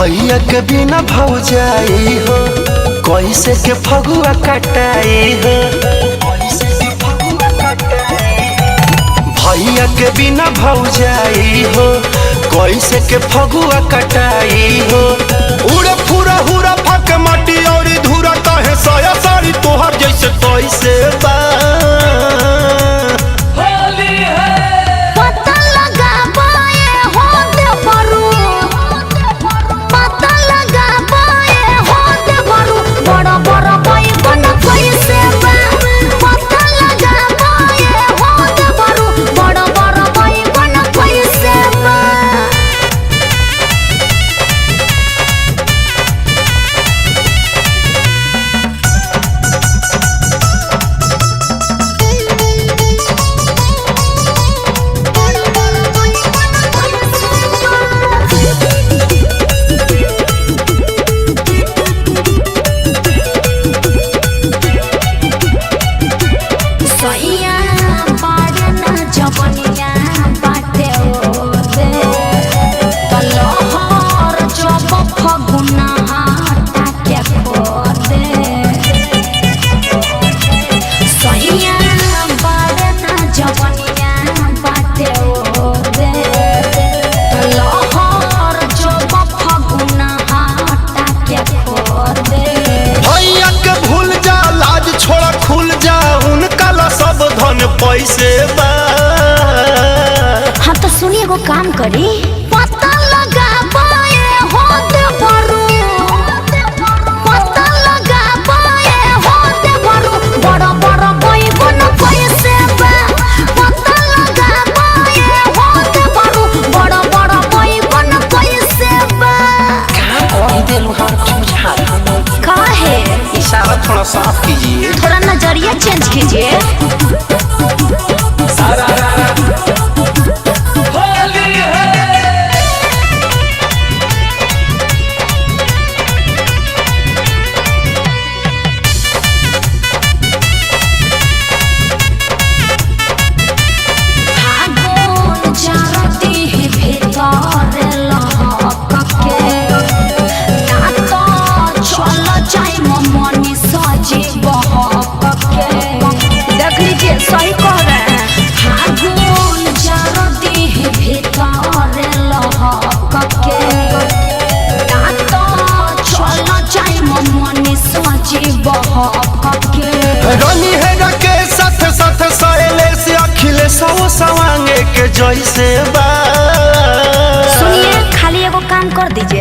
भैया के बिना भौजाई हो कैसे के फगुआ कटाई हो। भैया के बिना भौजाई हो कैसे के फगुआ कटाई हो। उड़े फुरा हुरा फक माटी और धूरा कहे साया साड़ी तोहर जैसे कैसे बा। पैसे बा। हाँ तो सुनिए वो काम करी पता लगा पाए होते बरू पता लगा पाए होते बरू बड़ा बड़ा कोई बन पैसे बा। पता लगा पाए होते बरू बड़ा बड़ा कोई बन पैसे बा। कहाँ दिलू हर चूझा काहे इशारा थोड़ा साफ कीजिए, थोड़ा नजरिया चेंज कीजिए। सही कह रहे हैं फागुन जरती है भीतर लहक के तो चल जाए मनी सजी बहक के। रानी है के साथ साथ साइले से अखिलेश सवांगे के जैसे बा। सुनिए खाली एगो काम कर दीजिए।